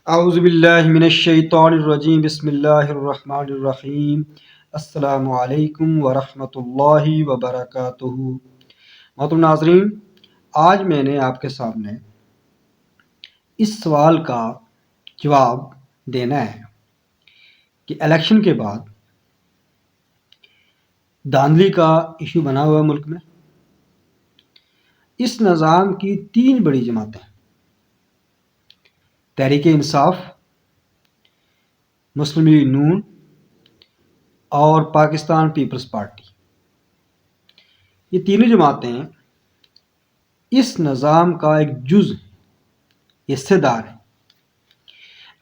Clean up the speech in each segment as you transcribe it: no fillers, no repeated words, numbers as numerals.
اعوذ باللہ من الشیطان الرجیم بسم اللہ الرحمن الرحیم السلام علیکم ورحمۃ اللہ وبرکاتہ۔ محترم ناظرین، آج میں نے آپ کے سامنے اس سوال کا جواب دینا ہے کہ الیکشن کے بعد دھاندلی کا ایشو بنا ہوا ہے ملک میں۔ اس نظام کی تین بڑی جماعتیں، تحریک انصاف، مسلم لیگ نون اور پاکستان پیپلز پارٹی، یہ تینوں جماعتیں اس نظام کا ایک جز حصے دار ہیں۔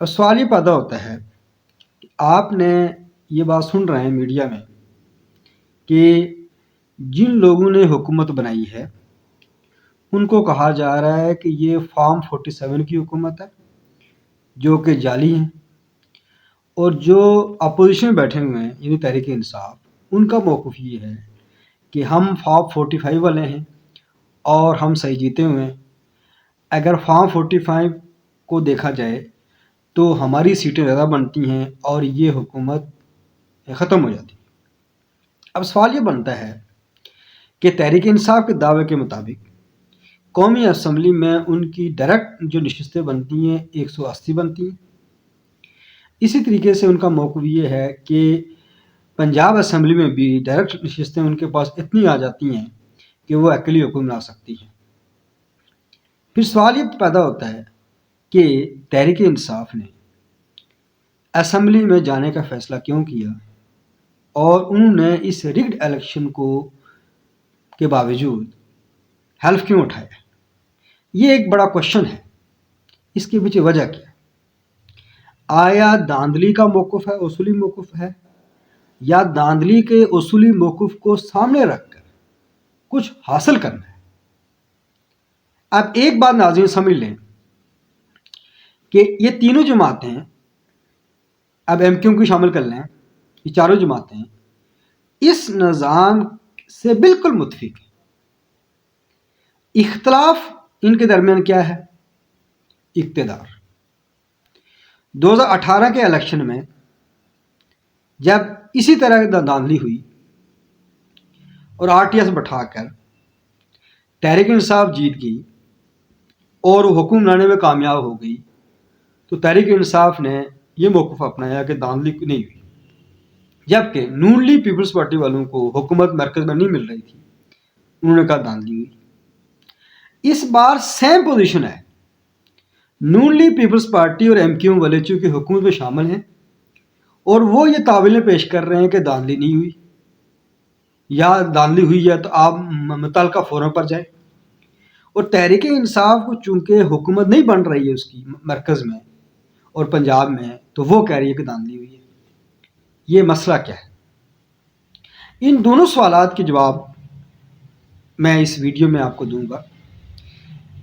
اب سوال یہ پیدا ہوتا ہے کہ آپ نے یہ بات سن رہے ہیں میڈیا میں کہ جن لوگوں نے حکومت بنائی ہے ان کو کہا جا رہا ہے کہ یہ فارم 47 کی حکومت ہے جو کہ جعلی ہیں، اور جو اپوزیشن میں بیٹھے ہوئے ہیں یعنی تحریک انصاف، ان کا موقف یہ ہے کہ ہم فارم 45 والے ہیں اور ہم صحیح جیتے ہوئے ہیں۔ اگر فارم 45 کو دیکھا جائے تو ہماری سیٹیں زیادہ بنتی ہیں اور یہ حکومت ختم ہو جاتی ہے۔ اب سوال یہ بنتا ہے کہ تحریک انصاف کے دعوے کے مطابق قومی اسمبلی میں ان کی ڈائریکٹ جو نشستیں بنتی ہیں 180 بنتی ہیں۔ اسی طریقے سے ان کا موقف یہ ہے کہ پنجاب اسمبلی میں بھی ڈائریکٹ نشستیں ان کے پاس اتنی آ جاتی ہیں کہ وہ اکیلی حکم بنا سکتی ہیں۔ پھر سوال یہ پیدا ہوتا ہے کہ تحریک انصاف نے اسمبلی میں جانے کا فیصلہ کیوں کیا اور انہوں نے اس رگڈ الیکشن کے باوجود حلف کیوں اٹھایا؟ یہ ایک بڑا کوشچن ہے۔ اس کے پیچھے وجہ کیا ہے؟ آیا دھاندلی کا موقف ہے، اصولی موقف ہے، یا دھاندلی کے اصولی موقف کو سامنے رکھ کر کچھ حاصل کرنا ہے؟ اب ایک بات ناظرین سمجھ لیں کہ یہ تینوں جماعتیں، اب ایم کیو کو شامل کر لیں، یہ چاروں جماعتیں اس نظام سے بالکل متفق ہیں۔ اختلاف ان کے درمیان کیا ہے؟ اقتدار۔ 2018 کے الیکشن میں جب اسی طرح کی دھاندلی ہوئی اور آر ٹی ایس بٹھا کر تحریک انصاف جیت گئی اور وہ حکم بنانے میں کامیاب ہو گئی، تو تحریک انصاف نے یہ موقف اپنایا کہ دھاندلی نہیں ہوئی، جبکہ نون لیگ پیپلز پارٹی والوں کو حکومت مرکز میں نہیں مل رہی تھی، انہوں نے کہا دھاندلی ہوئی۔ اس بار سیم پوزیشن ہے، نون لیگ پیپلز پارٹی اور ایم کیو والے چونکہ حکومت میں شامل ہیں اور وہ یہ تعویلیں پیش کر رہے ہیں کہ دھاندلی نہیں ہوئی، یا دھاندلی ہوئی ہے تو آپ متعلقہ فورم پر جائیں، اور تحریک انصاف کو چونکہ حکومت نہیں بن رہی ہے اس کی مرکز میں اور پنجاب میں، تو وہ کہہ رہی ہے کہ دھاندلی ہوئی ہے۔ یہ مسئلہ کیا ہے؟ ان دونوں سوالات کے جواب میں اس ویڈیو میں آپ کو دوں گا۔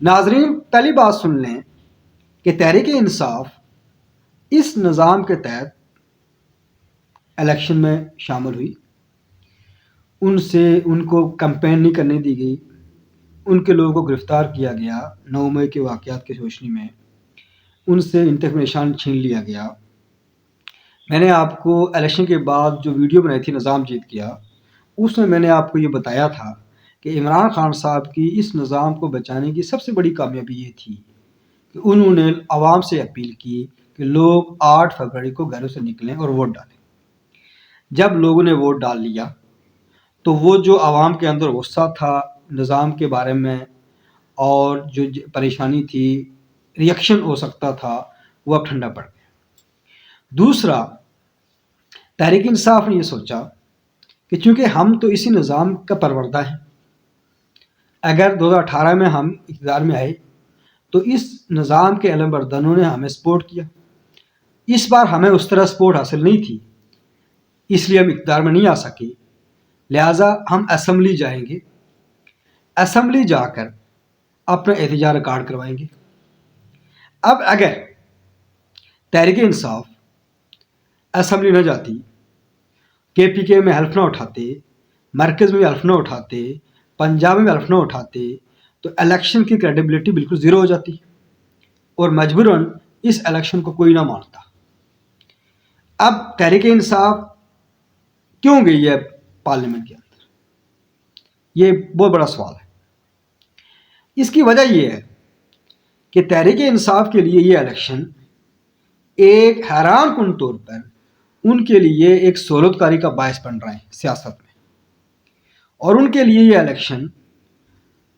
ناظرین، پہلی بات سن لیں کہ تحریک انصاف اس نظام کے تحت الیکشن میں شامل ہوئی، ان کو کمپین نہیں کرنے دی گئی، ان کے لوگوں کو گرفتار کیا گیا 9 مئی کے واقعات کی روشنی میں، ان سے انتخابی نشان چھین لیا گیا۔ میں نے آپ کو الیکشن کے بعد جو ویڈیو بنائی تھی نظام جیت گیا، اس میں نے آپ کو یہ بتایا تھا کہ عمران خان صاحب کی اس نظام کو بچانے کی سب سے بڑی کامیابی یہ تھی کہ انہوں نے عوام سے اپیل کی کہ لوگ 8 فروری کو گھروں سے نکلیں اور ووٹ ڈالیں۔ جب لوگوں نے ووٹ ڈال لیا تو وہ جو عوام کے اندر غصہ تھا نظام کے بارے میں اور جو پریشانی تھی، ریئیکشن ہو سکتا تھا، وہ اب ٹھنڈا پڑ گیا۔ دوسرا، تحریک انصاف نے یہ سوچا کہ چونکہ ہم تو اسی نظام کا پروردہ ہیں، اگر 2018 میں ہم اقتدار میں آئے تو اس نظام کے علم برداروں نے ہمیں سپورٹ کیا، اس بار ہمیں اس طرح سپورٹ حاصل نہیں تھی، اس لیے ہم اقتدار میں نہیں آ سکے، لہٰذا ہم اسمبلی جائیں گے، اسمبلی جا کر اپنا احتجاج ریکارڈ کروائیں گے۔ اب اگر تحریک انصاف اسمبلی نہ جاتی، کے پی کے میں حلف نہ اٹھاتے، مرکز میں حلف نہ اٹھاتے، پنجاب میں حلف نہ اٹھاتے، تو الیکشن کی کریڈیبلٹی بالکل زیرو ہو جاتی اور مجبوراً اس الیکشن کو کوئی نہ مانتا. اب تحریک انصاف کیوں گئی ہے پارلیمنٹ کے اندر؟ یہ بہت بڑا سوال ہے. اس کی وجہ یہ ہے کہ تحریک انصاف کے لیے یہ الیکشن ایک حیران کن طور پر ان کے لیے ایک سہولت کاری کا باعث بن رہا ہے سیاست میں. اور ان کے لیے یہ الیکشن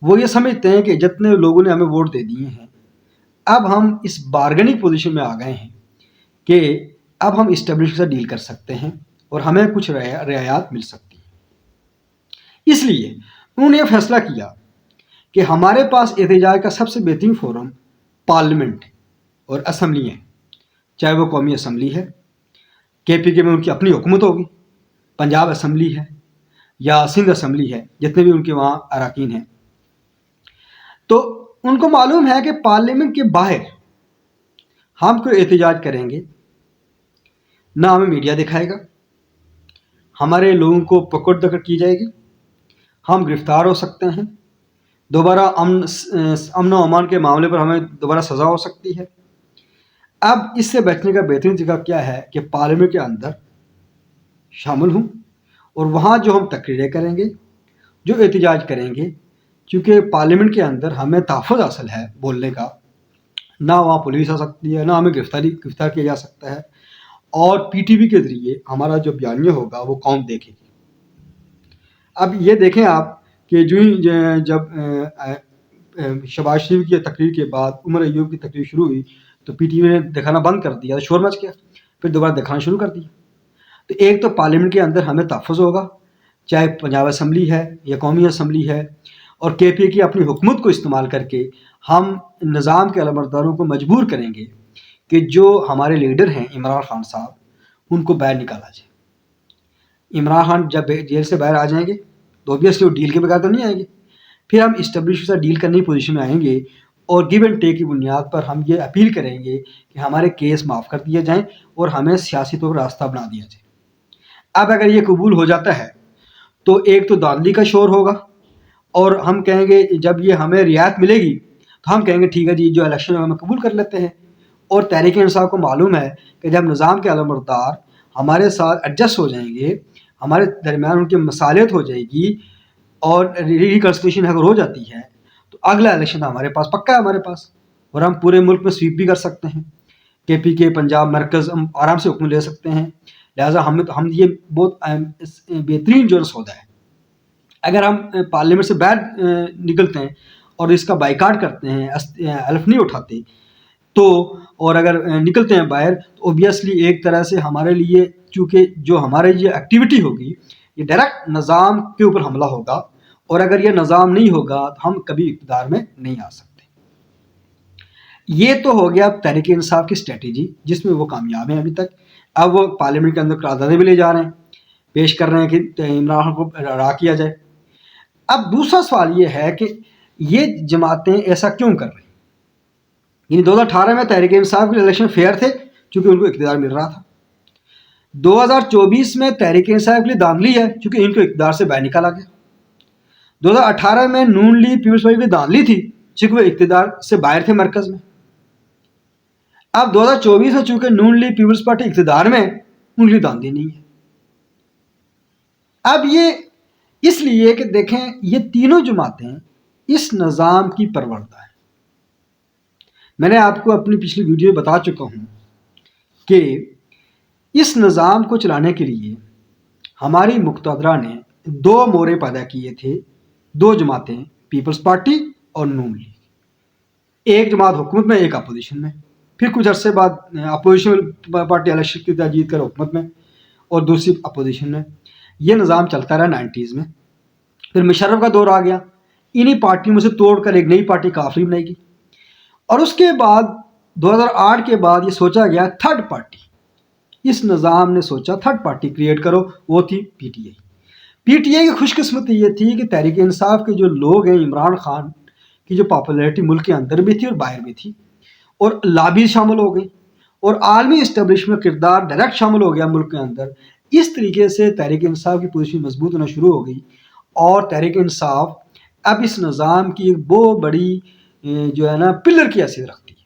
وہ یہ سمجھتے ہیں کہ جتنے لوگوں نے ہمیں ووٹ دے دیے ہیں، اب ہم اس بارگننگ پوزیشن میں آ گئے ہیں کہ اب ہم اسٹیبلش سے ڈیل کر سکتے ہیں اور ہمیں کچھ رعایات مل سکتی ہیں. اس لیے انہوں نے یہ فیصلہ کیا کہ ہمارے پاس احتجاج کا سب سے بہترین فورم پارلیمنٹ اور اسمبلی ہیں، چاہے وہ قومی اسمبلی ہے، KPK میں ان کی اپنی حکومت ہوگی، پنجاب اسمبلی ہے یا سندھ اسمبلی ہے، جتنے بھی ان کے وہاں اراکین ہیں. تو ان کو معلوم ہے کہ پارلیمنٹ کے باہر ہم کوئی احتجاج کریں گے، نہ ہمیں میڈیا دکھائے گا، ہمارے لوگوں کو پکڑ دکڑ کی جائے گی، ہم گرفتار ہو سکتے ہیں، دوبارہ امن و امان کے معاملے پر ہمیں دوبارہ سزا ہو سکتی ہے. اب اس سے بچنے کا بہترین طریقہ کیا ہے کہ پارلیمنٹ کے اندر شامل ہوں اور وہاں جو ہم تقریریں کریں گے، جو احتجاج کریں گے، چونکہ پارلیمنٹ کے اندر ہمیں تحفظ حاصل ہے بولنے کا، نہ وہاں پولیس آ سکتی ہے، نہ ہمیں گرفتار کیا جا سکتا ہے، اور PTV کے ذریعے ہمارا جو بیانیہ ہوگا وہ قوم دیکھے گی. اب یہ دیکھیں آپ کہ جب شہباز شریف کی تقریر کے بعد عمر ایوب کی تقریر شروع ہوئی تو PTV نے دکھانا بند کر دیا، شور مچ گیا، پھر دوبارہ دکھانا شروع کر دیا. تو ایک تو پارلیمنٹ کے اندر ہمیں تحفظ ہوگا، چاہے پنجاب اسمبلی ہے یا قومی اسمبلی ہے، اور KPK اپنی حکومت کو استعمال کر کے ہم نظام کے علمبرداروں کو مجبور کریں گے کہ جو ہمارے لیڈر ہیں عمران خان صاحب، ان کو باہر نکالا جائے. عمران خان جب جیل سے باہر آ جائیں گے تو اوبیسلی وہ ڈیل کے بغیر تو نہیں آئیں گے. پھر ہم اسٹیبلش سے ڈیل کرنے کی پوزیشن میں آئیں گے اور گیو اینڈ ٹیک کی بنیاد پر ہم یہ اپیل کریں گے کہ ہمارے کیس معاف کر دیے جائیں اور ہمیں سیاسی طور پر راستہ بنا دیا جائے. اب اگر یہ قبول ہو جاتا ہے تو ایک تو دھاندلی کا شور ہوگا، اور ہم کہیں گے جب یہ ہمیں رعایت ملے گی تو ہم کہیں گے ٹھیک ہے جی، جو الیکشن ہم قبول کر لیتے ہیں. اور تحریک انصاف کو معلوم ہے کہ جب نظام کے علمبردار ہمارے ساتھ ایڈجسٹ ہو جائیں گے، ہمارے درمیان ان کی مصالحت ہو جائے گی اور ریکنسٹریشن اگر ہو جاتی ہے تو اگلا الیکشن ہمارے پاس پکا ہے ہمارے پاس، اور ہم پورے ملک میں سویپ بھی کر سکتے ہیں. KPK پنجاب مرکز ہم آرام سے حکم لے سکتے ہیں. لہٰذا ہم یہ بہت بہترین جو سودا ہے. اگر ہم پارلیمنٹ سے باہر نکلتے ہیں اور اس کا بائیکاٹ کرتے ہیں، حلف نہیں اٹھاتے، تو اور اگر نکلتے ہیں باہر تو اوبیسلی ایک طرح سے ہمارے لیے، چونکہ جو ہمارے یہ ایکٹیویٹی ہوگی یہ ڈائریکٹ نظام کے اوپر حملہ ہوگا، اور اگر یہ نظام نہیں ہوگا تو ہم کبھی اقتدار میں نہیں آ سکتے. یہ تو ہو گیا تحریک انصاف کی اسٹریٹجی جس میں وہ کامیاب ہیں ابھی تک. اب وہ پارلیمنٹ کے اندر قراردادیں بھی لے جا رہے ہیں، پیش کر رہے ہیں کہ عمران خان کو رہا کیا جائے. اب دوسرا سوال یہ ہے کہ یہ جماعتیں ایسا کیوں کر رہی ہیں؟ یعنی 2018 میں تحریک انصاف کے الیکشن فیئر تھے چونکہ ان کو اقتدار مل رہا تھا. 2024 میں تحریک انصاف کے لیے دھاندلی ہے چونکہ ان کو اقتدار سے باہر نکالا گیا. 2018 میں نون لیگ پیپلز پارٹی کی دھاندلی تھی چونکہ وہ اقتدار سے باہر تھے مرکز میں. اب 2024 میں چونکہ نون لیگ پیپلز پارٹی اقتدار میں، ان کے لیے دھاندلی نہیں ہے. اب یہ اس لیے کہ دیکھیں یہ تینوں جماعتیں اس نظام کی پروردہ ہیں. میں نے آپ کو اپنی پچھلی ویڈیو میں بتا چکا ہوں کہ اس نظام کو چلانے کے لیے ہماری مقتدرہ نے دو مورے پیدا کیے تھے، دو جماعتیں، پیپلز پارٹی اور نون لیگ. ایک جماعت حکومت میں، ایک اپوزیشن میں. پھر کچھ عرصے بعد اپوزیشن پارٹی الیکشن کی جیت کر حکومت میں اور دوسری اپوزیشن میں. یہ نظام چلتا رہا 90s میں. پھر مشرف کا دور آ گیا، انہی پارٹیوں میں سے توڑ کر ایک نئی پارٹی کافری بنائی گئی. اور اس کے بعد 2008 کے بعد یہ سوچا گیا تھرڈ پارٹی، اس نظام نے سوچا تھرڈ پارٹی کریٹ کرو، وہ تھی PTI. PTI کی خوش قسمتی یہ تھی کہ تحریک انصاف کے جو لوگ ہیں، عمران خان کی جو پاپولیرٹی ملک کے اندر بھی تھی اور باہر بھی تھی، اور لابی شامل ہو گئی، اور عالمی اسٹیبلش میں کردار ڈائریکٹ شامل ہو گیا ملک کے اندر. اس طریقے سے تحریک انصاف کی پوزیشن مضبوط ہونا شروع ہو گئی، اور تحریک انصاف اب اس نظام کی ایک بہت بڑی جو ہے نا پلر کی حیثیت رکھتی ہے.